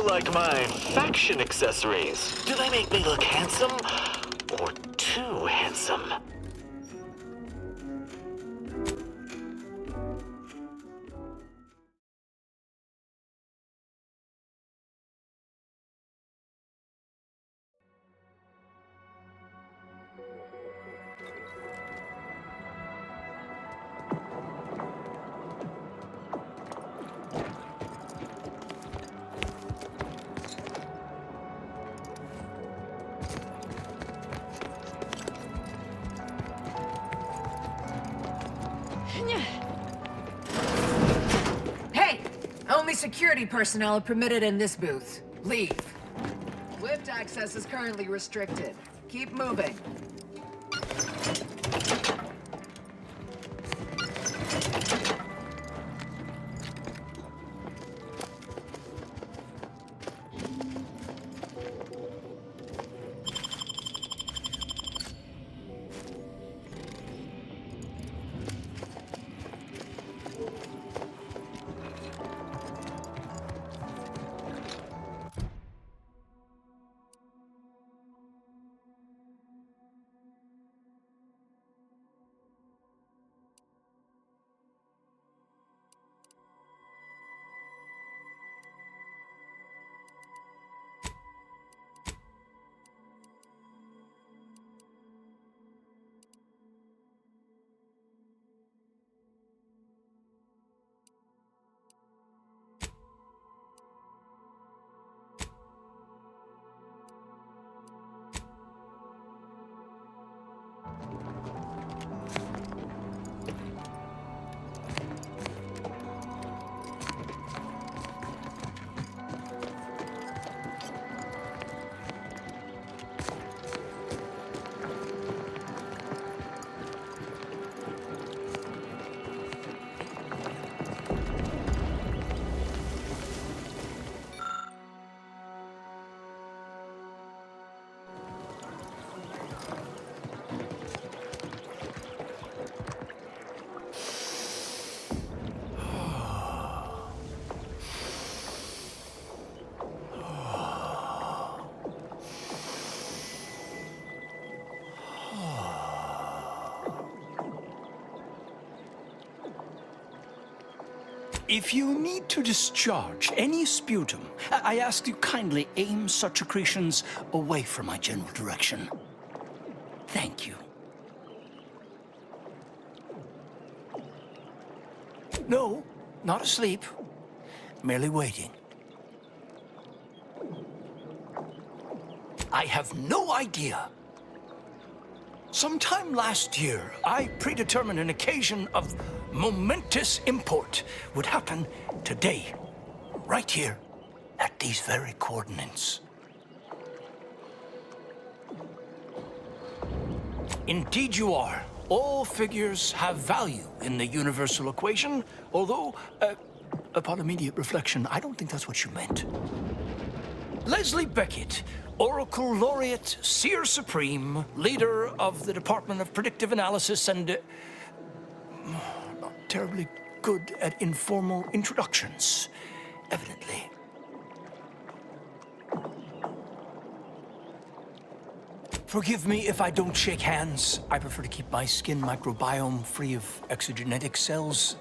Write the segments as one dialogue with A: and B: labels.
A: like my faction accessories? Do they make me look handsome or too handsome?
B: Hey! Only security personnel are permitted in this booth. Leave. Lift access is currently restricted. Keep moving.
C: If you need to discharge any sputum, I ask you kindly aim such accretions away from my general direction. Thank you. No, not asleep. Merely waiting. I have no idea. Sometime last year, I predetermined an occasion of momentous import would happen today, right here, at these very coordinates. Indeed you are. All figures have value in the universal equation, although, upon immediate reflection, I don't think that's what you meant. Leslie Beckett, Oracle Laureate, Seer Supreme, leader of the Department of Predictive Analysis, and not terribly good at informal introductions, evidently. Forgive me if I don't shake hands. I prefer to keep my skin microbiome free of exogenetic cells.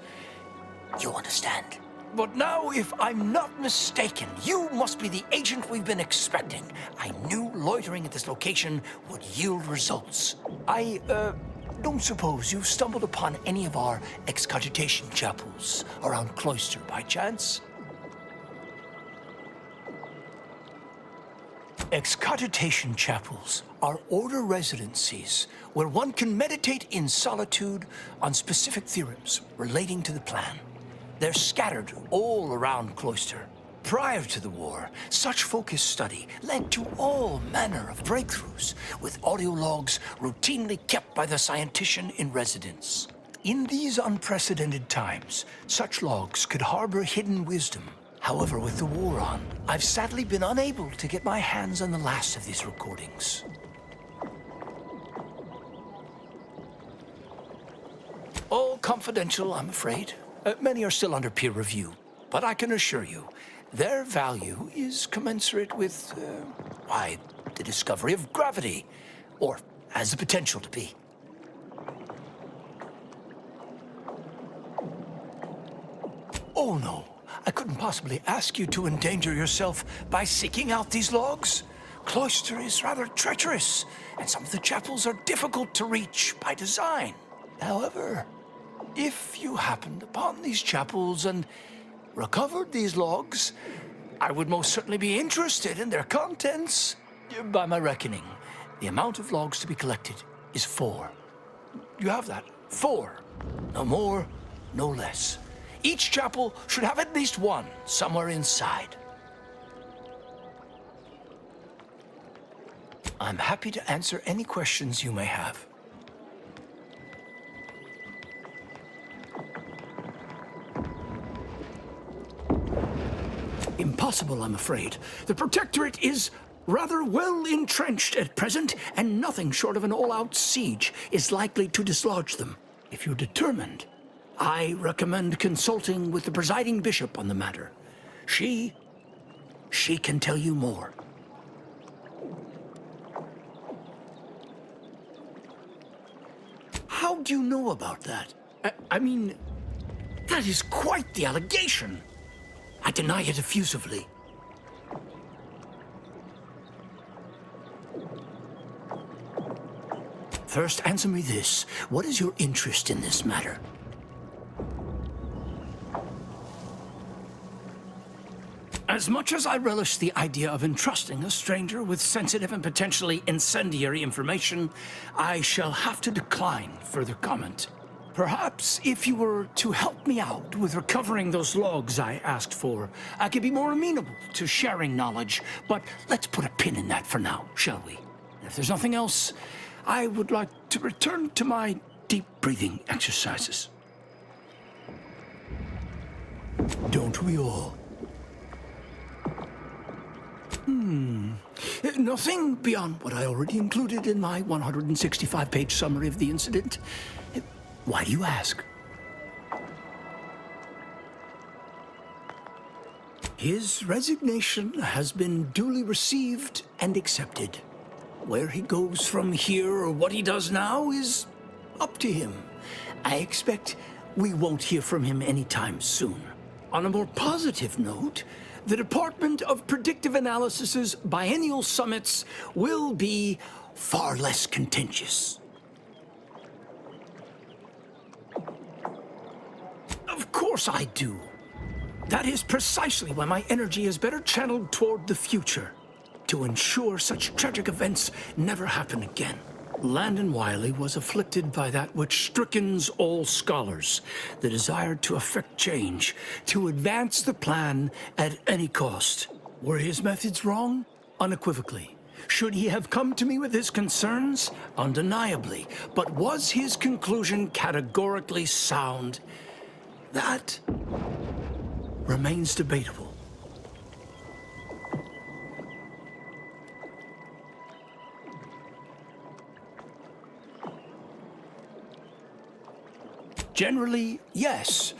C: You understand? But now, if I'm not mistaken, you must be the agent we've been expecting. I knew loitering at this location would yield results. I don't suppose you've stumbled upon any of our excogitation chapels around Cloister by chance? Excogitation chapels are order residencies where one can meditate in solitude on specific theorems relating to the plan. They're scattered all around Cloister. Prior to the war, such focused study led to all manner of breakthroughs, with audio logs routinely kept by the scientician in residence. In these unprecedented times, such logs could harbor hidden wisdom. However, with the war on, I've sadly been unable to get my hands on the last of these recordings. All confidential, I'm afraid. Many are still under peer review. but I can assure you, their value is commensurate with, why, the discovery of gravity, or has the potential to be. Oh no, I couldn't possibly ask you to endanger yourself by seeking out these logs. Cloister is rather treacherous, and some of the chapels are difficult to reach by design. However, if you happened upon these chapels and recovered these logs, I would most certainly be interested in their contents. By my reckoning, the amount of logs to be collected is 4. You have that? 4. No more, no less. Each chapel should have at least one somewhere inside. I'm happy to answer any questions you may have. Impossible, I'm afraid. The Protectorate is rather well entrenched at present, and nothing short of an all-out siege is likely to dislodge them. If you're determined, I recommend consulting with the presiding bishop on the matter. She can tell you more. How do you know about that? I mean, that is quite the allegation. I deny it effusively. First, answer me this. What is your interest in this matter? As much as I relish the idea of entrusting a stranger with sensitive and potentially incendiary information, I shall have to decline further comment. Perhaps if you were to help me out with recovering those logs I asked for, I could be more amenable to sharing knowledge, but let's put a pin in that for now, shall we? If there's nothing else, I would like to return to my deep breathing exercises. Don't we all? Nothing beyond what I already included in my 165-page summary of the incident. Why do you ask? His resignation has been duly received and accepted. Where he goes from here or what he does now is up to him. I expect we won't hear from him anytime soon. On a more positive note, the Department of Predictive Analysis's biennial summits will be far less contentious. Of course I do. That is precisely why my energy is better channeled toward the future, to ensure such tragic events never happen again. Landon Wiley was afflicted by that which strickens all scholars, the desire to effect change, to advance the plan at any cost. Were his methods wrong? Unequivocally. Should he have come to me with his concerns? Undeniably. But was his conclusion categorically sound? That remains debatable. Generally, yes.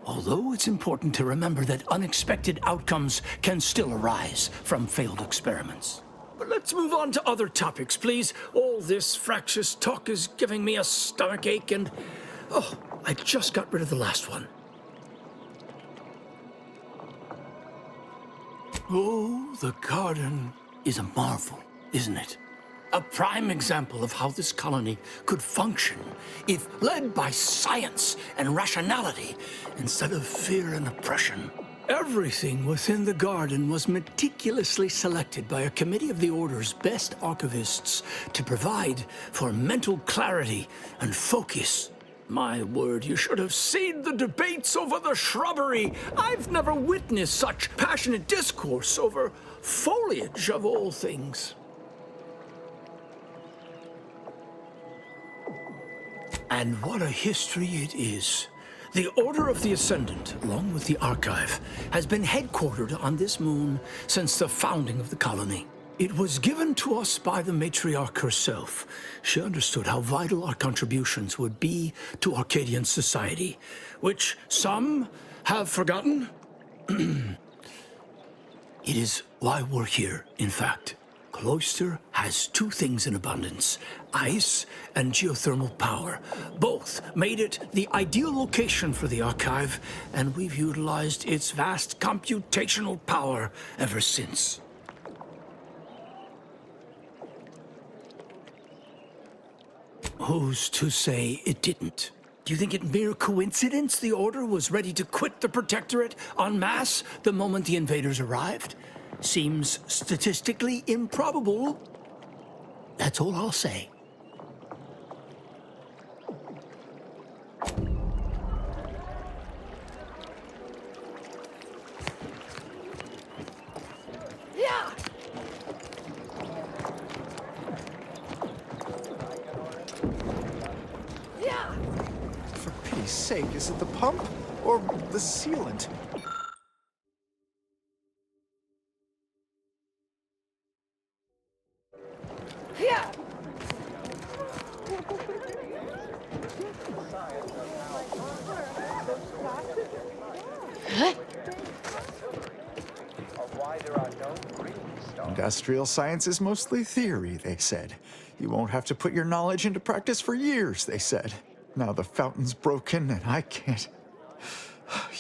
C: Although it's important to remember that unexpected outcomes can still arise from failed experiments. But let's move on to other topics, please. All this fractious talk is giving me a stomachache and... oh, I just got rid of the last one. Oh, the garden is a marvel, isn't it? A prime example of how this colony could function if led by science and rationality instead of fear and oppression. Everything within the garden was meticulously selected by a committee of the Order's best archivists to provide for mental clarity and focus. My word, you should have seen the debates over the shrubbery. I've never witnessed such passionate discourse over foliage of all things. And what a history it is. The Order of the Ascendant, along with the Archive, has been headquartered on this moon since the founding of the colony. It was given to us by the matriarch herself. She understood how vital our contributions would be to Arcadian society, which some have forgotten, It is why we're here, in fact. Cloister has two things in abundance: ice and geothermal power. Both made it the ideal location for the archive, and we've utilized its vast computational power ever since. Who's to say it didn't? Do you think it mere coincidence the Order was ready to quit the Protectorate en masse the moment the invaders arrived? Seems statistically improbable. That's all I'll say.
B: Yeah! Yeah!
D: For pity's sake, is it the pump or the sealant?
B: Yeah!
D: Industrial science is mostly theory, they said. You won't have to put your knowledge into practice for years, they said. Now the fountain's broken and I can't.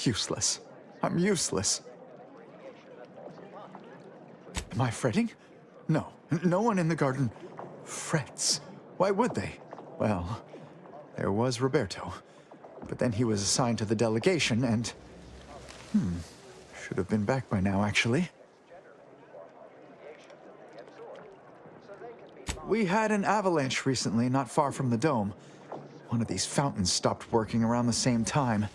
D: Useless. I'm useless. Am I fretting? No. No one in the garden frets. Why would they? Well, there was Roberto. But then he was assigned to the delegation and... should have been back by now, actually. We had an avalanche recently, not far from the dome. One of these fountains stopped working around the same time.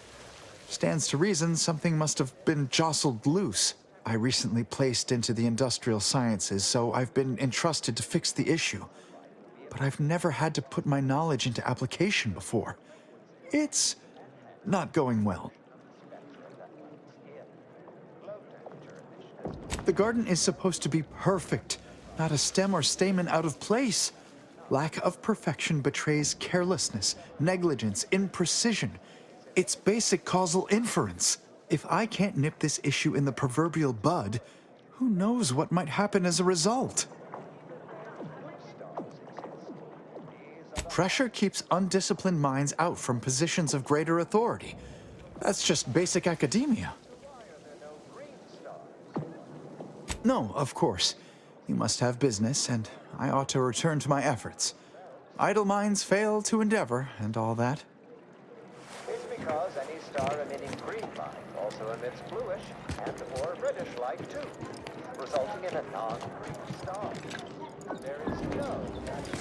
D: Stands to reason something must have been jostled loose. I recently placed into the industrial sciences, so I've been entrusted to fix the issue. But I've never had to put my knowledge into application before. It's not going well. The garden is supposed to be perfect, not a stem or stamen out of place. Lack of perfection betrays carelessness, negligence, imprecision. It's basic causal inference. If I can't nip this issue in the proverbial bud, who knows what might happen as a result? Pressure keeps undisciplined minds out from positions of greater authority. That's just basic academia. No, of course. You must have business, and I ought to return to my efforts. Idle minds fail to endeavor, and all that.
E: It's because any star emitting green light also emits bluish and or reddish light too, resulting in a non-green star. There is no such a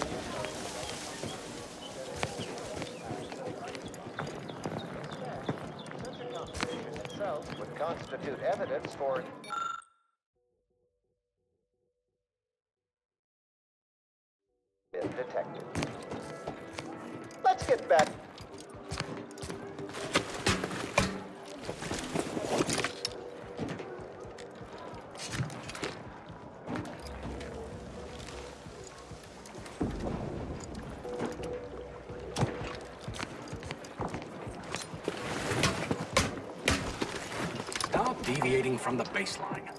E: composition itself would constitute evidence for been detected. Let's get back.
F: Stop deviating from the baseline.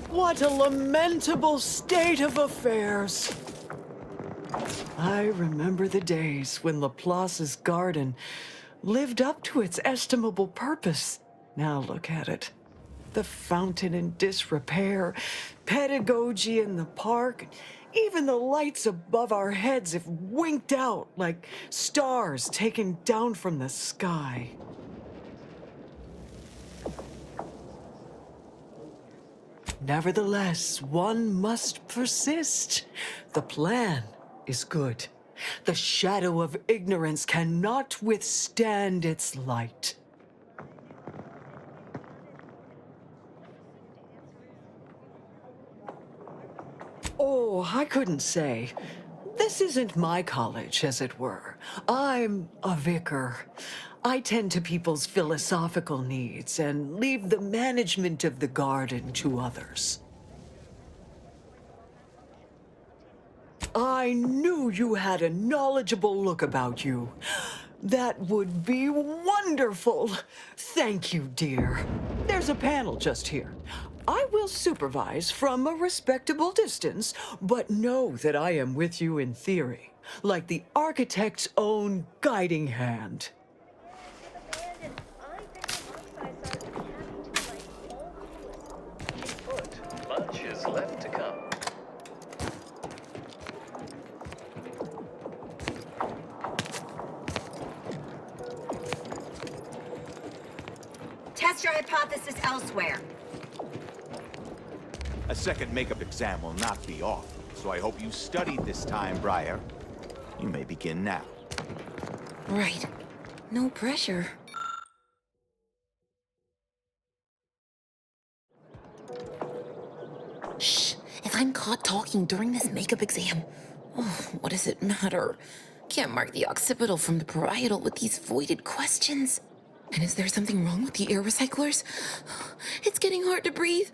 G: What a lamentable state of affairs. I remember the days when Laplace's garden lived up to its estimable purpose. Now look at it. The fountain in disrepair, pedagogy in the park, even the lights above our heads have winked out like stars taken down from the sky. Nevertheless, one must persist. The plan is good. The shadow of ignorance cannot withstand its light. Oh, I couldn't say. This isn't my college, as it were. I'm a vicar. I tend to people's philosophical needs and leave the management of the garden to others. I knew you had a knowledgeable look about you. That would be wonderful. Thank you, dear. There's a panel just here. I will supervise from a respectable distance, but know that I am with you in theory, like the architect's own guiding hand.
A: Much is left to come.
H: Test your hypothesis elsewhere.
I: A second makeup exam will not be off, so I hope you studied this time, Briar. You may begin now.
H: Right. No pressure. Shh. If I'm caught talking during this makeup exam, what does it matter? Can't mark the occipital from the parietal with these voided questions. And is there something wrong with the air recyclers? It's getting hard to breathe.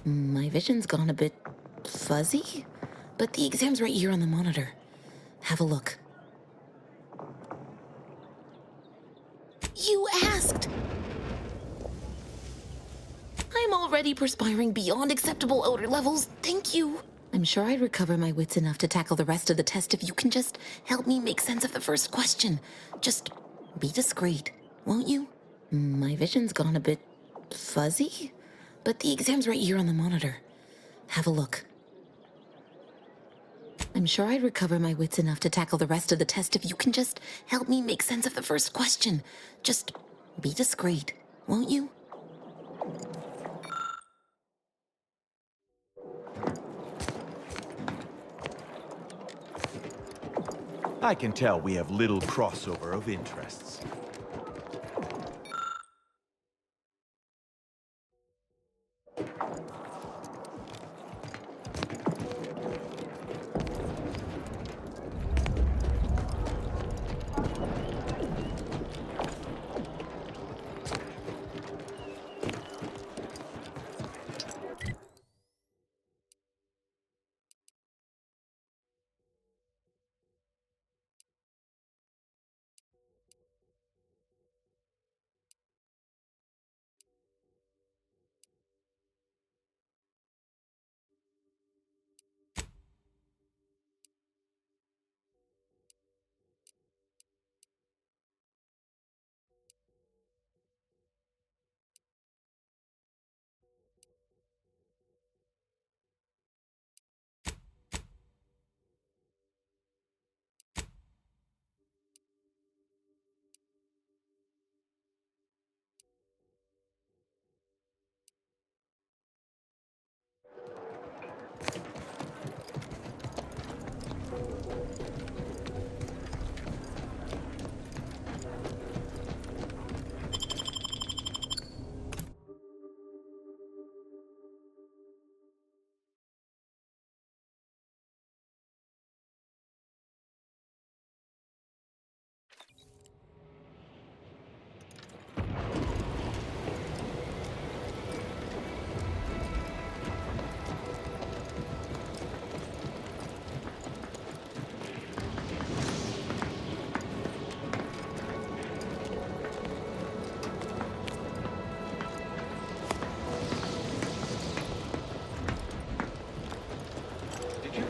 H: My vision's gone a bit fuzzy, but the exam's right here on the monitor. Have a look. You asked! I'm already perspiring beyond acceptable odor levels. Thank you. I'm sure I'd recover my wits enough to tackle the rest of the test if you can just help me make sense of the first question. Just be discreet, won't you? My vision's gone a bit fuzzy, but the exam's right here on the monitor. Have a look. I'm sure I'd recover my wits enough to tackle the rest of the test if you can just help me make sense of the first question. Just be discreet, won't you?
I: I can tell we have little crossover of interests.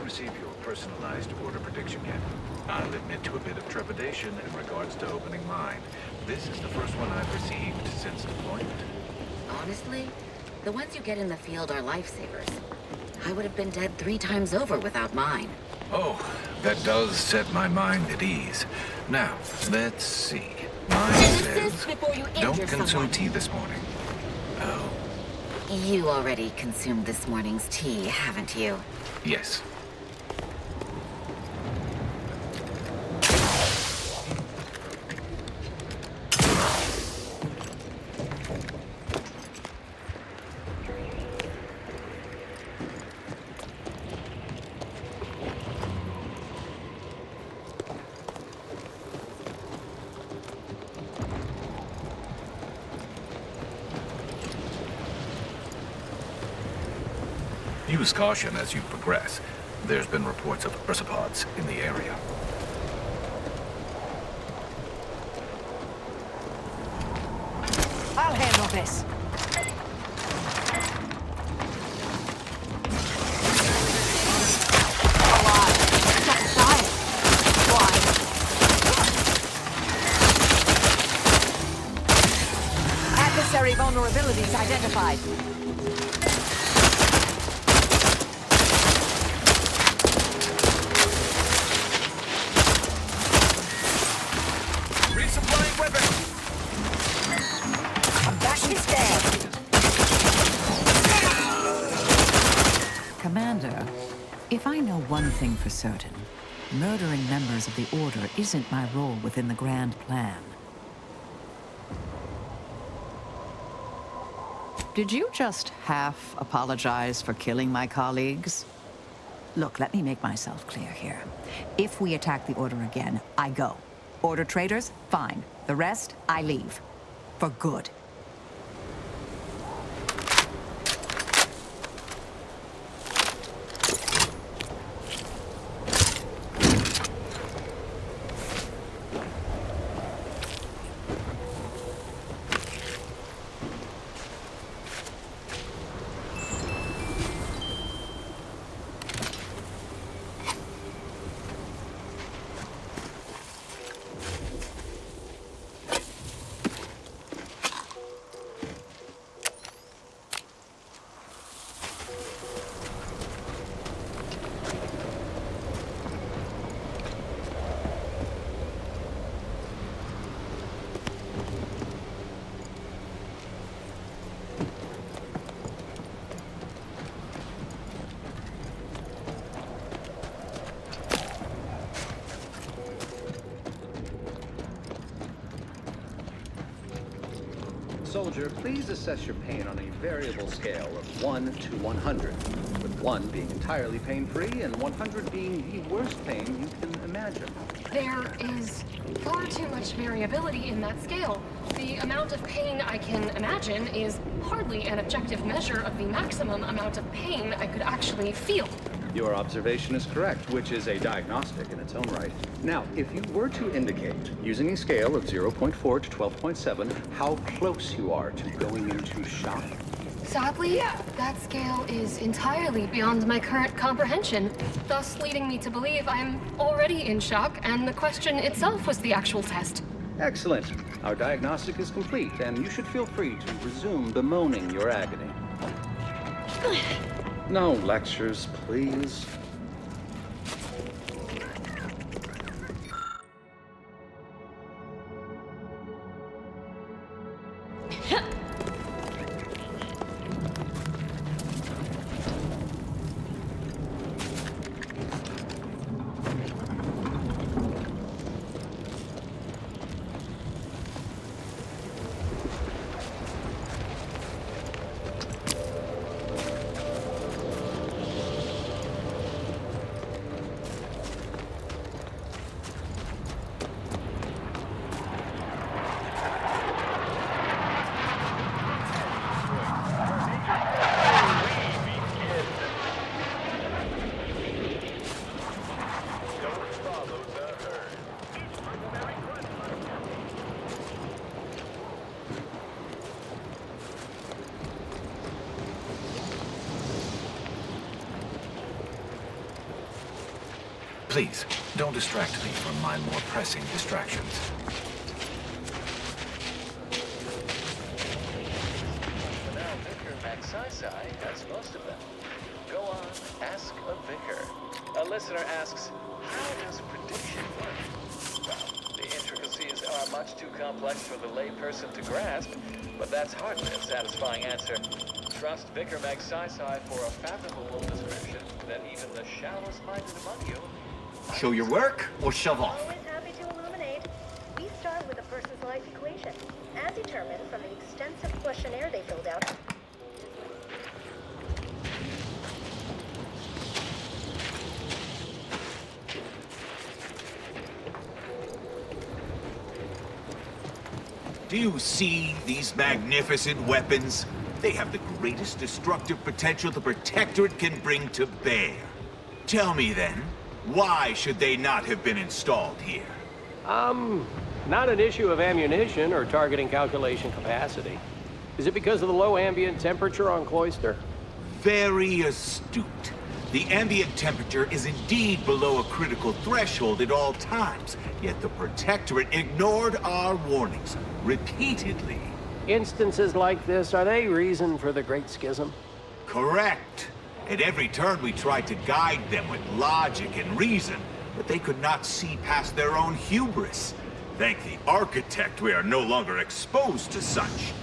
J: receive your personalized order prediction yet. I'll admit to a bit of trepidation in regards to opening mine. This is the first one I've received since deployment.
K: Honestly, the ones you get in the field are lifesavers. I would have been dead 3 times over without mine.
J: Oh, that does set my mind at ease. Now, let's see. Mine says, don't consume tea this morning. Oh.
K: You already consumed this morning's tea, haven't you?
J: Yes. Use caution as you progress. There's been reports of arthropods in the area.
B: I'll handle this. Adversary vulnerabilities identified.
L: Commander, if I know one thing for certain, murdering members of the Order isn't my role within the grand plan. Did you just half apologize for killing my colleagues? Look, let me make myself clear here. If we attack the Order again, I go. Order traitors, fine. The rest, I leave. For good.
E: Soldier, please assess your pain on a variable scale of 1 to 100, with 1 being entirely pain-free and 100 being the worst pain you can imagine.
M: There is far too much variability in that scale. The amount of pain I can imagine is hardly an objective measure of the maximum amount of pain I could actually feel.
E: Your observation is correct, which is a diagnostic in its own right. Now, if you were to indicate, using a scale of 0.4 to 12.7, how close you are to going into shock.
M: Sadly, that scale is entirely beyond my current comprehension, thus leading me to believe I'm already in shock, and the question itself was the actual test.
E: Excellent. Our diagnostic is complete, and you should feel free to resume bemoaning your agony. No lectures, please.
J: Please, don't distract me from my more pressing distractions.
E: Now, Vicar Maxisi has most of them. Go on, ask a vicar. A listener asks, how does prediction work? Well, the intricacies are much too complex for the layperson to grasp, but that's hardly a satisfying answer. Trust Vicar Maxisi for a fathomable description that even the shallowest minded among you.
I: Show your work or shove off.
N: Always happy to illuminate. We start with a person's life equation, as determined from the extensive questionnaire they filled out.
I: Do you see these magnificent weapons? They have the greatest destructive potential the Protectorate can bring to bear. Tell me then, why should they not have been installed here?
O: Not an issue of ammunition or targeting calculation capacity. Is it because of the low ambient temperature on Cloister?
I: Very astute. The ambient temperature is indeed below a critical threshold at all times, yet the Protectorate ignored our warnings repeatedly.
O: Instances like this, are they reason for the Great Schism?
I: Correct. At every turn we tried to guide them with logic and reason, but they could not see past their own hubris. Thank the Architect we are no longer exposed to such.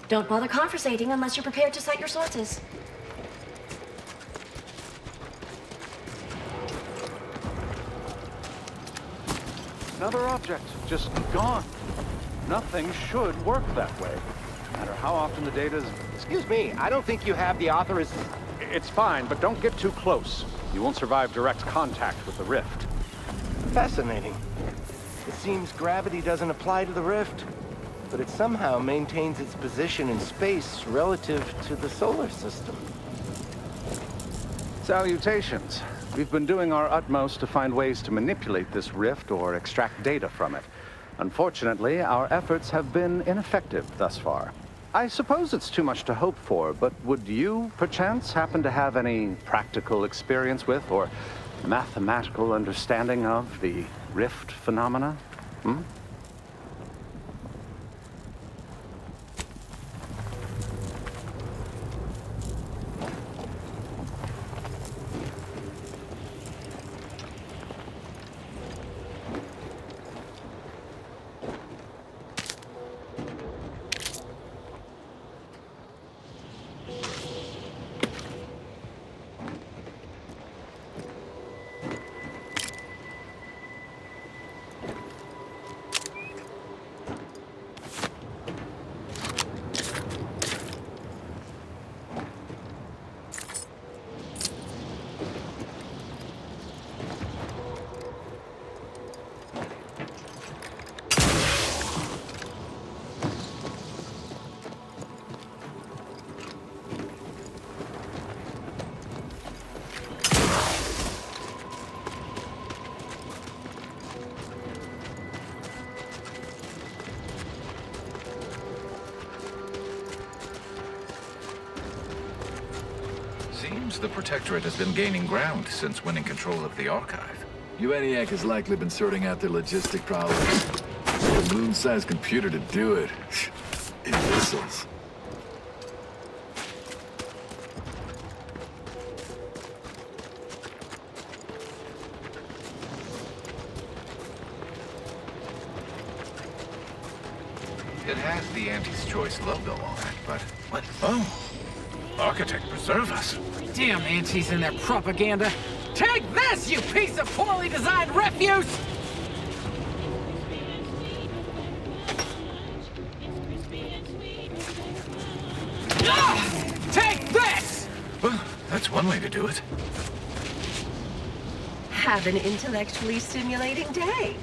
N: Don't bother conversating unless you're prepared to cite your sources.
P: Another object, just gone. Nothing should work that way. No matter how often the data's...
O: Excuse me, I don't think you have the authorization.
P: It's fine, but don't get too close. You won't survive direct contact with the rift.
O: Fascinating. It seems gravity doesn't apply to the rift, but it somehow maintains its position in space relative to the solar system.
P: Salutations. We've been doing our utmost to find ways to manipulate this rift or extract data from it. Unfortunately, our efforts have been ineffective thus far. I suppose it's too much to hope for, but would you, perchance, happen to have any practical experience with or mathematical understanding of the rift phenomena?
J: Seems the Protectorate has been gaining ground since winning control of the archive.
Q: NVENC has likely been sorting out their logistic problems. A moon-sized computer to do it. Imbeciles.
J: It has the Auntie's Choice logo on it, but what? Oh! Architect, preserve us.
R: Damn Auntie's and their propaganda. Take this, you piece of poorly designed refuse! Take this!
J: Well, that's one way to do it.
N: Have an intellectually stimulating day.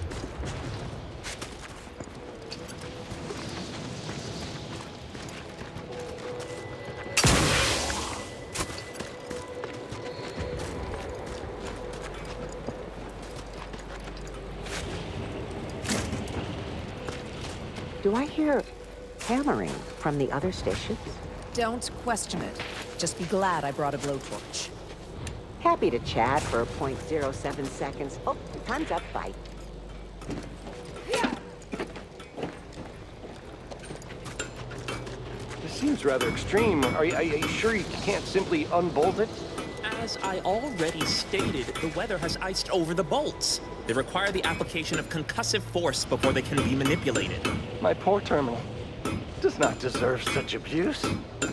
S: Do I hear hammering from the other stations?
T: Don't question it. Just be glad I brought a blowtorch.
S: Happy to chat for 0.07 seconds. Oh, time's up. Bye.
O: This seems rather extreme. Are you sure you can't simply unbolt it?
U: As I already stated, the weather has iced over the bolts. They require the application of concussive force before they can be manipulated.
O: My poor terminal does not deserve such abuse.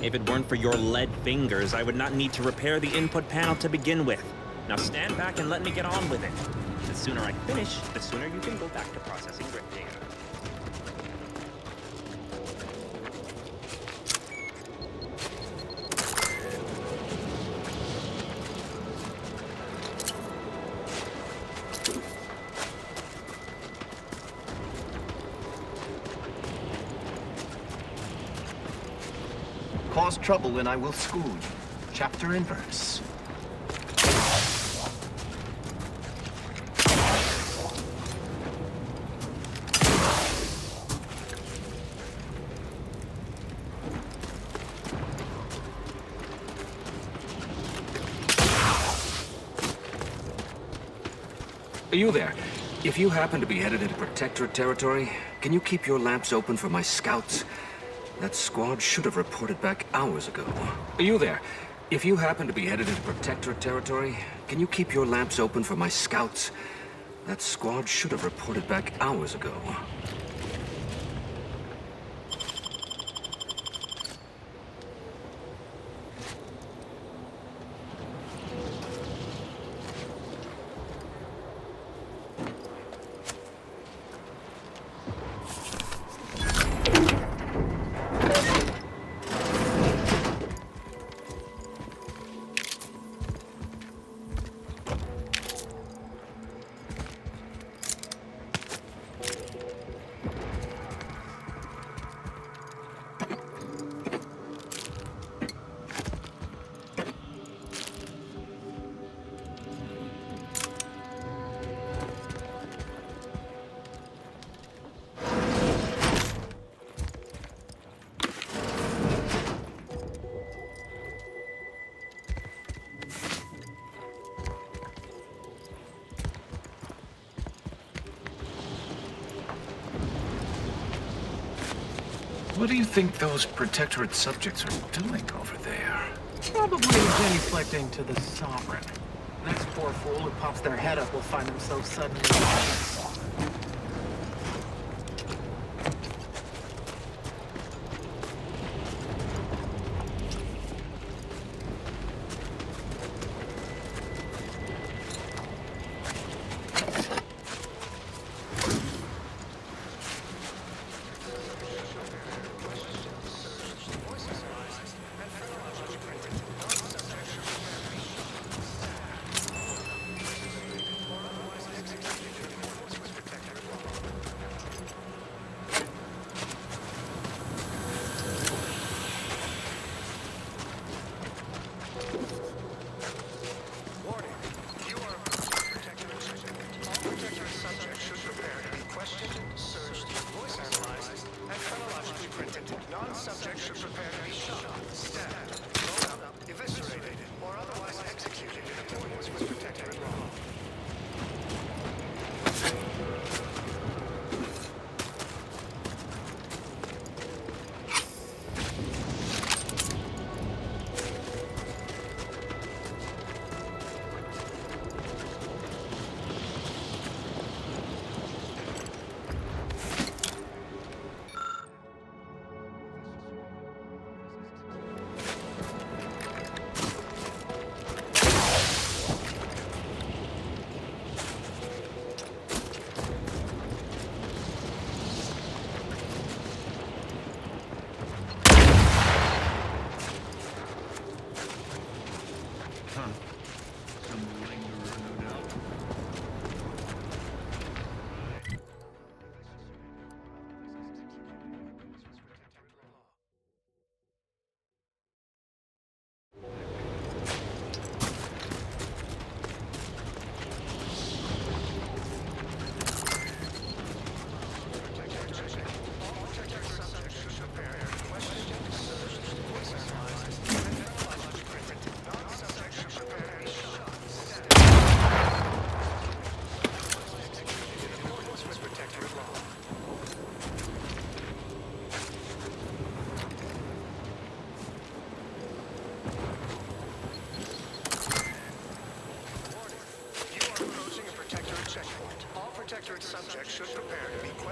U: If it weren't for your lead fingers, I would not need to repair the input panel to begin with. Now stand back and let me get on with it. The sooner I finish, the sooner you can go back to processing grid data.
V: Cause trouble and I will school you. Chapter and verse.
F: Are you there? If you happen to be headed into Protectorate territory, can you keep your lamps open for my scouts? That squad should have reported back hours ago. Are you there? If you happen to be headed into Protectorate territory, can you keep your lamps open for my scouts? That squad should have reported back hours ago.
J: What do you think those Protectorate subjects are doing over there?
R: Probably genuflecting to the Sovereign. Next poor fool who pops their head up will find themselves suddenly...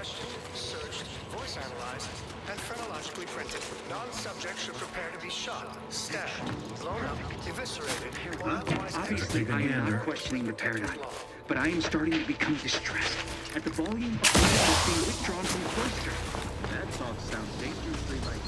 C: questioned, searched, voice analyzed, and phrenologically printed. Non-subject should prepare to be shot, stabbed, blown up, eviscerated, or otherwise
D: Obviously, I am not questioning the paradigm, but I am starting to become distressed at the volume of data being withdrawn from Cloister. That thought sounds dangerously like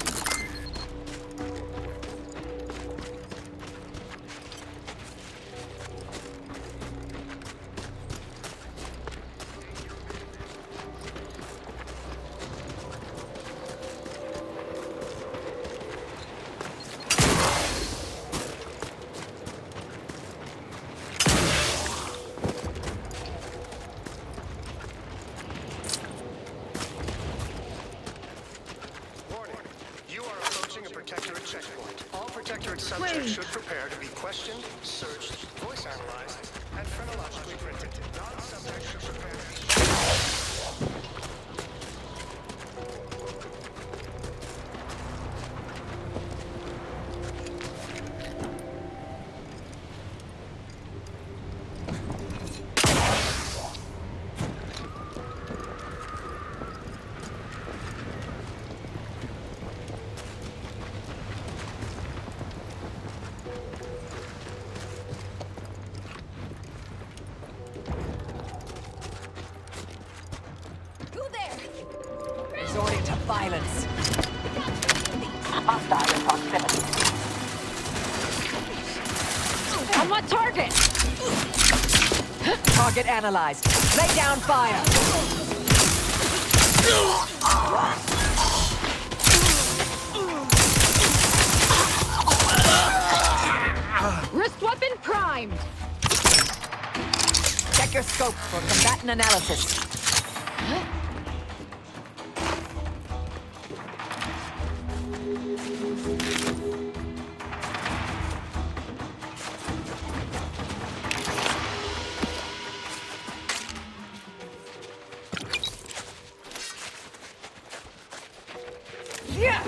C: Protectorate checkpoint. All Protectorate subjects should prepare to be questioned, searched, voice analyzed, and phrenologically printed. Non-subjects should prepare to be
G: Resorting to violence.
W: Hostile in proximity.
G: On what target? Target analyzed. Lay down fire. Wrist weapon primed. Check your scope for combatant analysis. Yeah!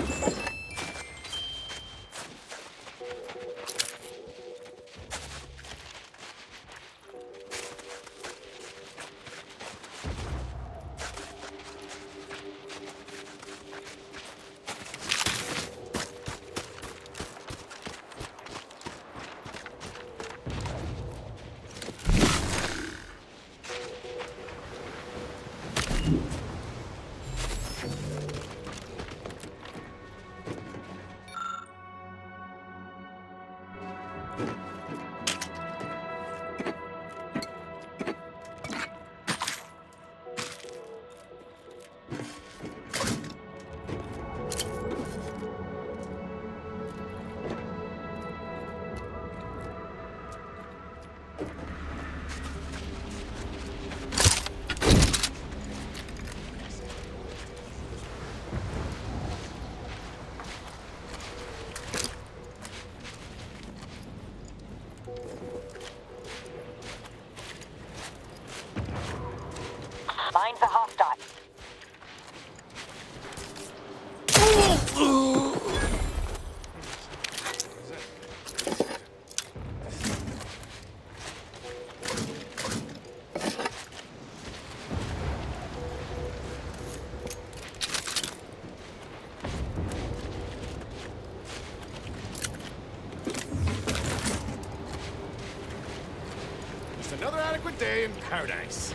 W: Find the hostile.
X: Just another adequate day in paradise.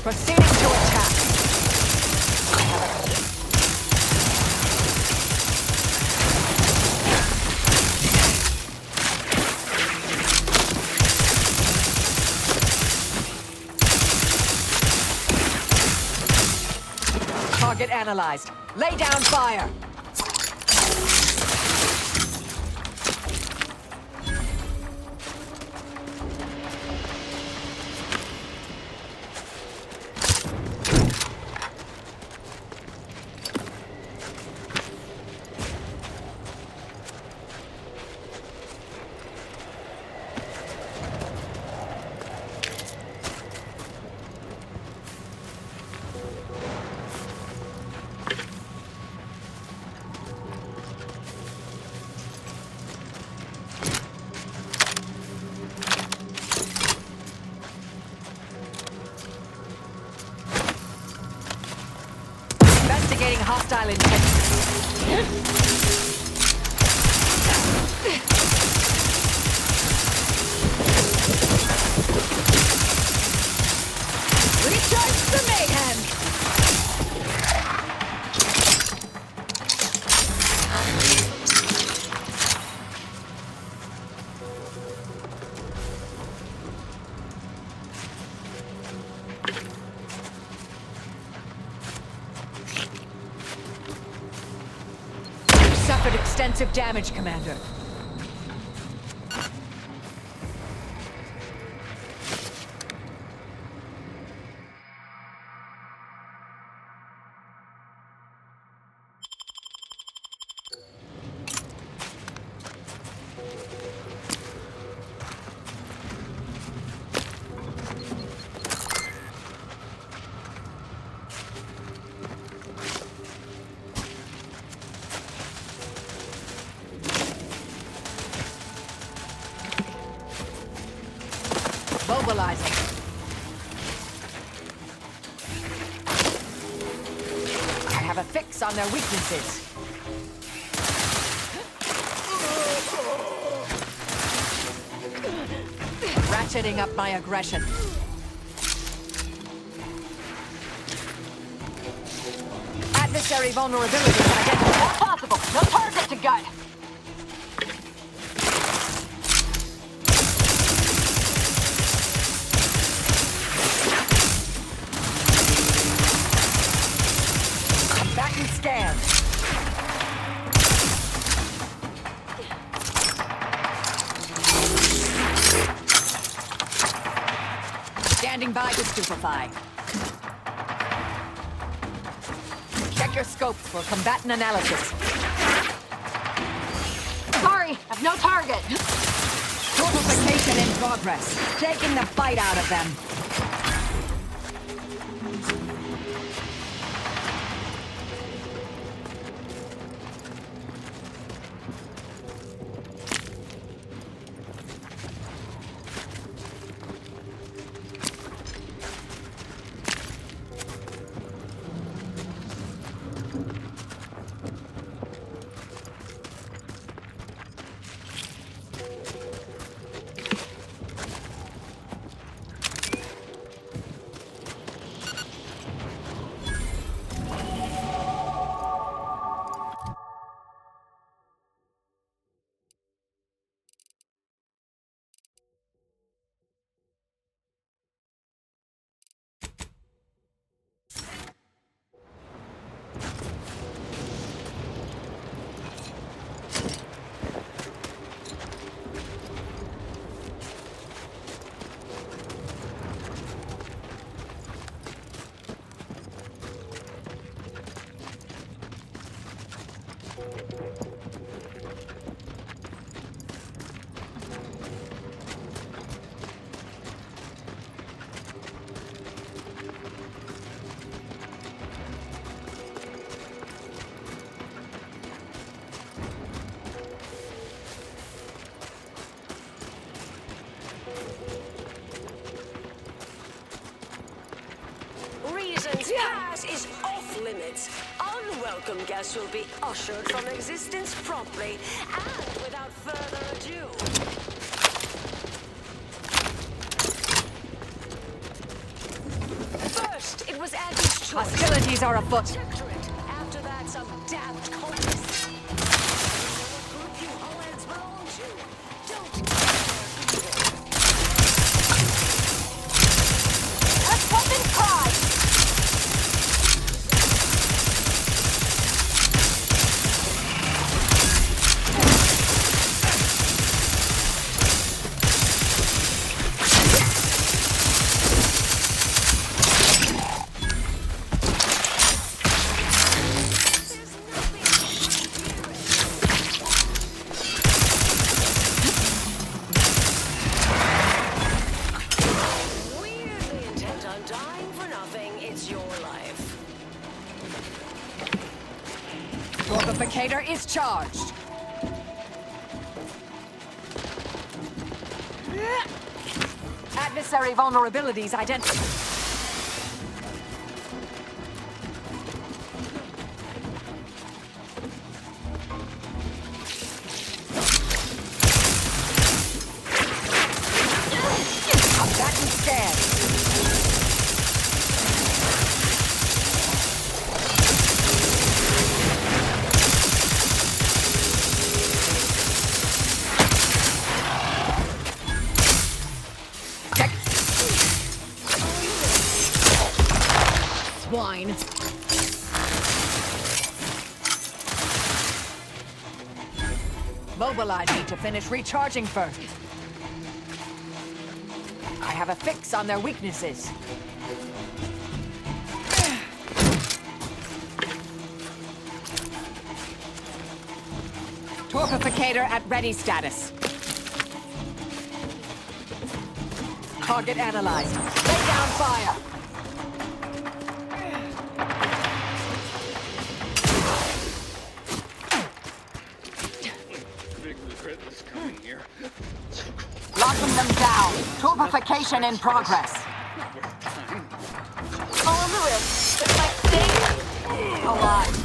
T: Proceeding to attack. Target analyzed. Lay down fire. Investigating hostile Recharge the mayhem! Suffered extensive damage, Commander. Mobilizing. I have a fix on their weaknesses. Ratcheting up my aggression. Adversary vulnerability identified. Not possible. No target to gut. Scan. Standing by to stupefy. Check your scopes for combatant analysis.
W: Sorry, I've no target.
T: Fortification in progress. Taking the bite out of them.
A: Reason's pass is off limits. Unwelcome guests will be ushered from existence promptly and without further ado. First
T: Hostilities are afoot.
A: Protectorate. After that, some damned cultists. You know what group you Hoheads belong to. Don't care either.
T: Earth weapon prime!
A: Weirdly intent on dying for nothing. It's your life.
T: Torpificator is charged. Adversary vulnerabilities identified. Combatant scan. Swine. Mobilizing to finish recharging first. I have a fix on their weaknesses. Torpificator at ready status. Target analyzed. Lay down fire.
D: Big regret was coming here.
T: Locking them down. Torpification in progress.
W: On the wrist. It's like staying
T: Alive.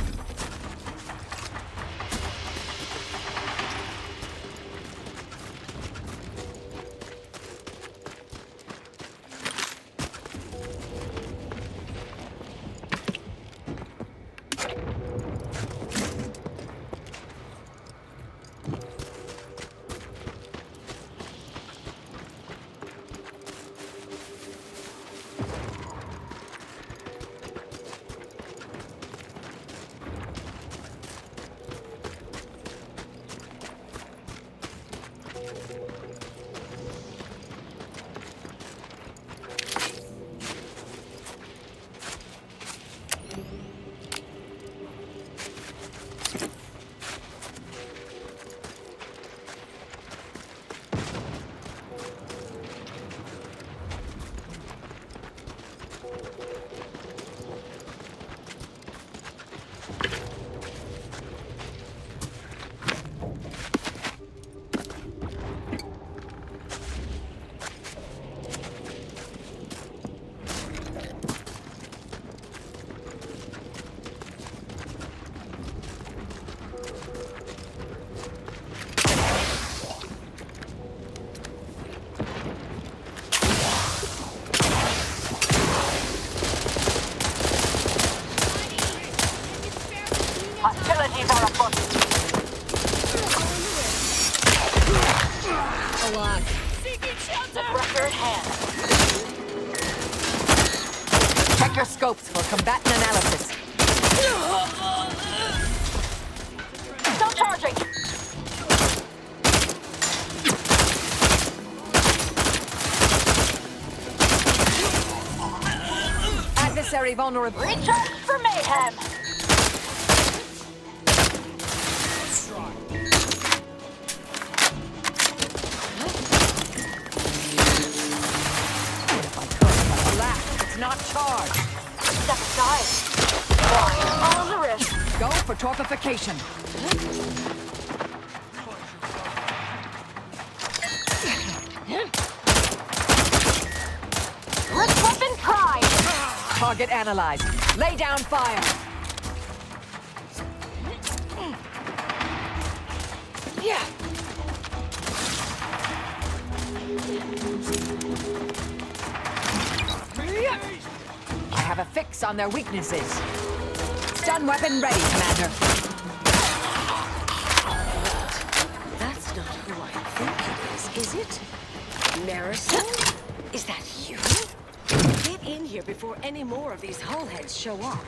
T: Hostilities are afoot.
W: alive. Seeking shelter!
T: Record hand. Check your scopes for combatant analysis. Still charging! Adversary vulnerable.
W: Recharge for mayhem!
T: It's not charged.
W: Step aside. On the wrist.
T: Go for torpification.
W: Wrist weapon prime.
T: Target analyzed. Lay down fire. Yeah. I have a fix on their weaknesses. Stun weapon ready, Commander.
A: That's not who I think it is it? Marisol? Is that you? Get in here before any more of these hullheads show up.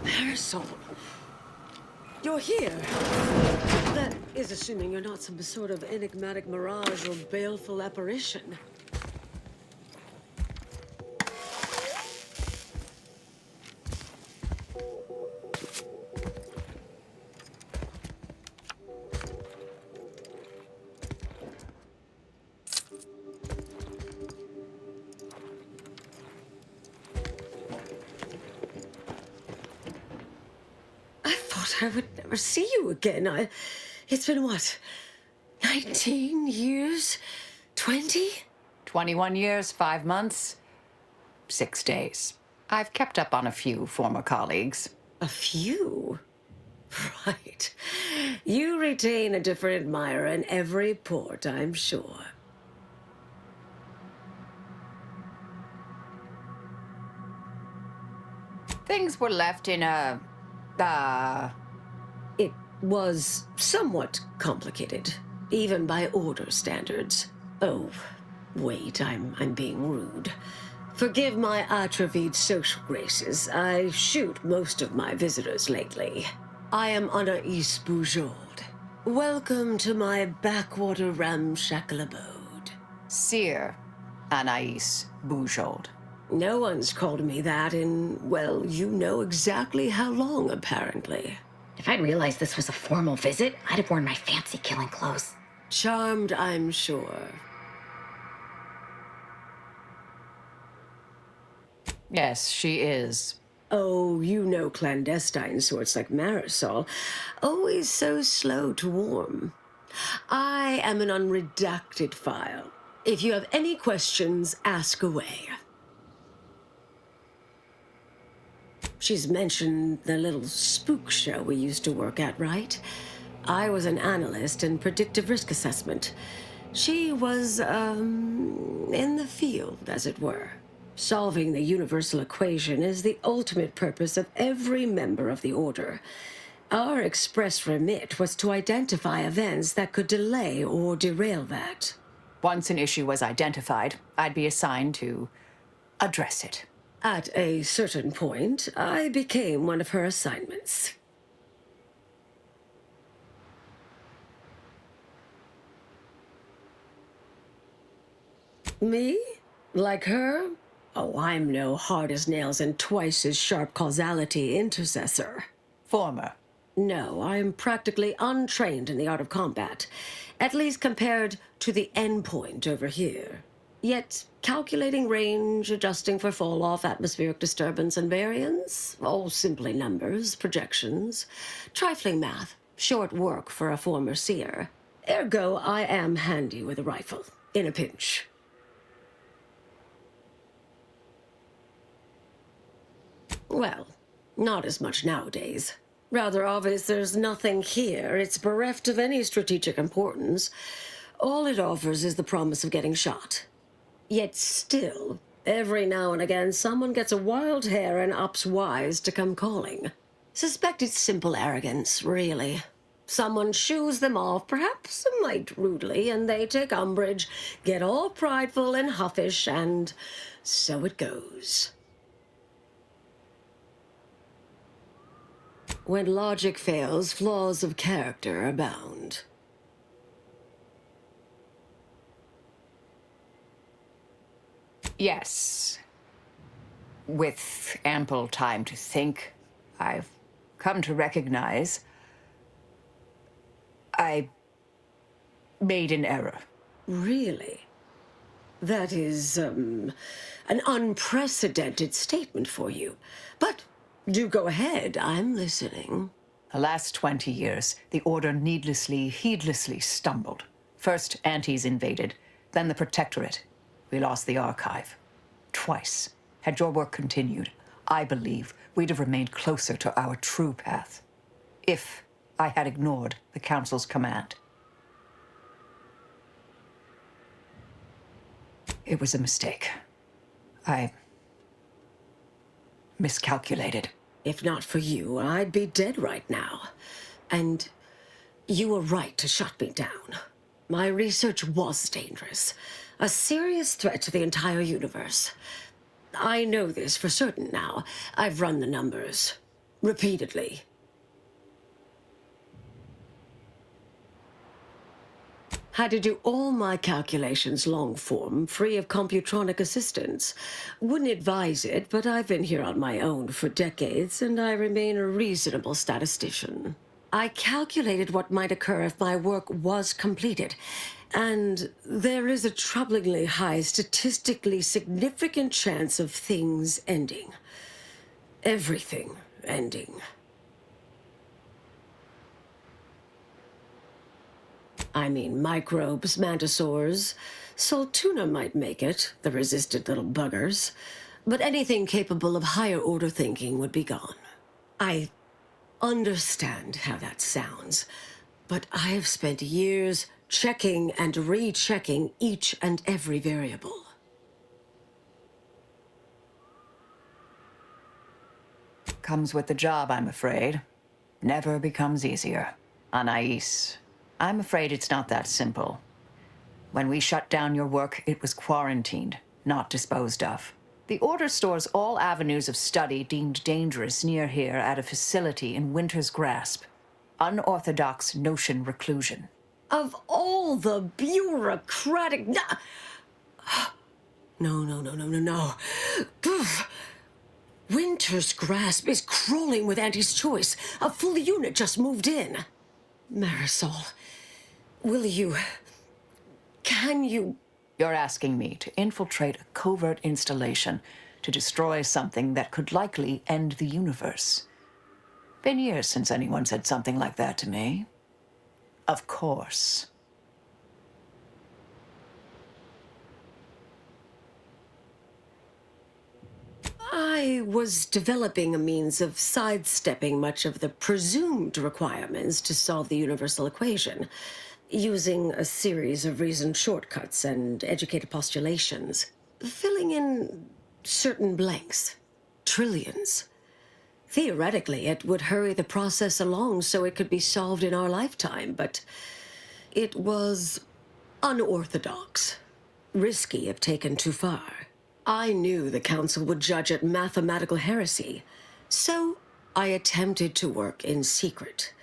A: Marisol, you're here. That is assuming you're not some sort of enigmatic mirage or baleful apparition. I would never see you again. It's been what? 19 years? 20?
T: 21 years, 5 months, 6 days. I've kept up on a few former colleagues.
A: A few? Right. You retain a different admirer in every port, I'm sure.
T: Things were left in a...
A: It was somewhat complicated, even by order standards. Oh, wait, I'm being rude. Forgive my atrophied social graces. I shoot most of my visitors lately. I am Anais Boujold. Welcome to my backwater ramshackle abode.
T: Seer Anais Boujold.
A: No one's called me that in, well, you know exactly how long, apparently.
B: If I'd realized this was a formal visit, I'd have worn my fancy killing clothes.
A: Charmed, I'm sure.
T: Yes, she is.
A: Oh, you know clandestine sorts like Marisol. Always so slow to warm. I am an unredacted file. If you have any questions, ask away. She's mentioned the little spook show we used to work at, right? I was an analyst in predictive risk assessment. She was, in the field, as it were. Solving the universal equation is the ultimate purpose of every member of the Order. Our express remit was to identify events that could delay or derail that.
T: Once an issue was identified, I'd be assigned to address it.
A: At a certain point, I became one of her assignments. Me? Like her? Oh, I'm no hard-as-nails and twice-as-sharp causality intercessor.
T: Former.
A: No, I'm practically untrained in the art of combat, at least compared to the endpoint over here. Yet, calculating range, adjusting for fall-off, atmospheric disturbance, and variance, all simply numbers, projections, trifling math, short work for a former seer. Ergo, I am handy with a rifle, in a pinch. Well, not as much nowadays. Rather obvious there's nothing here. It's bereft of any strategic importance. All it offers is the promise of getting shot. Yet still, every now and again, someone gets a wild hair and opts wise to come calling. Suspect it's simple arrogance, really. Someone shoos them off, perhaps a mite rudely, and they take umbrage, get all prideful and huffish, and so it goes. When logic fails, flaws of character abound.
T: Yes. With ample time to think, I've come to recognize I made an error.
A: Really? That is, an unprecedented statement for you. But do go ahead, I'm listening.
T: The last 20 years, the Order needlessly, heedlessly stumbled. First, Antes invaded, then the Protectorate. We lost the archive. Twice. Had your work continued, I believe we'd have remained closer to our true path. If I had ignored the Council's command. It was a mistake. I miscalculated.
A: If not for you, I'd be dead right now. And you were right to shut me down. My research was dangerous. A serious threat to the entire universe. I know this for certain now. I've run the numbers. Repeatedly. Had to do all my calculations long form, free of computronic assistance. Wouldn't advise it, but I've been here on my own for decades, and I remain a reasonable statistician. I calculated what might occur if my work was completed, and there is a troublingly high, statistically significant chance of things ending. Everything ending. I mean, microbes, mantisaurs. Saltuna might make it, the resistant little buggers. But anything capable of higher order thinking would be gone. I understand how that sounds, but I have spent years checking and rechecking each and every variable.
T: Comes with the job, I'm afraid. Never becomes easier. Anais, I'm afraid it's not that simple. When we shut down your work, it was quarantined, not disposed of. The Order stores all avenues of study deemed dangerous near here at a facility in Winter's Grasp. Unorthodox notion reclusion.
A: Of all the bureaucratic... No. Winter's Grasp is crawling with Auntie's choice. A full unit just moved in. Marisol, can you...
T: You're asking me to infiltrate a covert installation to destroy something that could likely end the universe. Been years since anyone said something like that to me. Of course.
A: I was developing a means of sidestepping much of the presumed requirements to solve the universal equation, using a series of reasoned shortcuts and educated postulations, filling in certain blanks. Trillions. Theoretically, it would hurry the process along so it could be solved in our lifetime, but it was unorthodox, risky if taken too far. I knew the Council would judge it mathematical heresy, so I attempted to work in secret.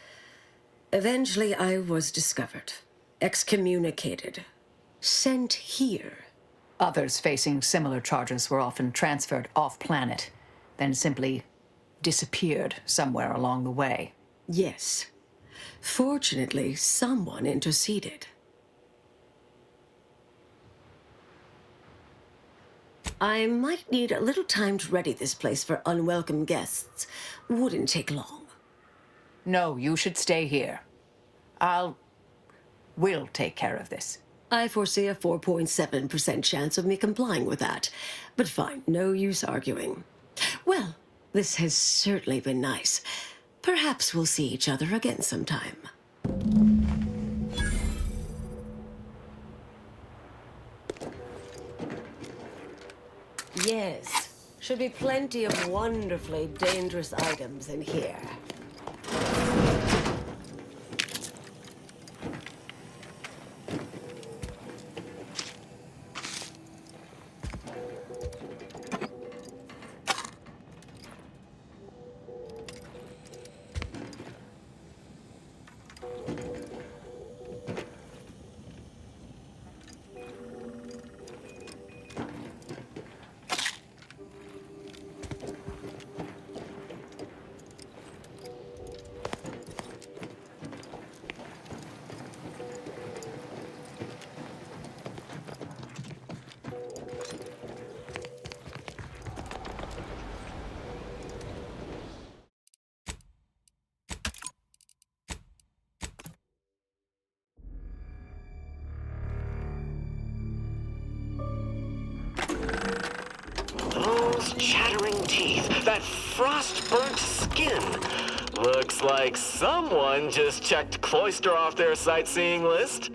A: Eventually, I was discovered, excommunicated, sent here.
T: Others facing similar charges were often transferred off-planet, then simply disappeared somewhere along the way.
A: Yes. Fortunately, someone interceded. I might need a little time to ready this place for unwelcome guests. Wouldn't take long.
T: No, you should stay here. We'll take care of this.
A: I foresee a 4.7% chance of me complying with that. But fine, no use arguing. Well, this has certainly been nice. Perhaps we'll see each other again sometime. Yes, should be plenty of wonderfully dangerous items in here.
H: Those chattering teeth, that frost-burnt skin. Looks like someone just checked Cloister off their sightseeing list.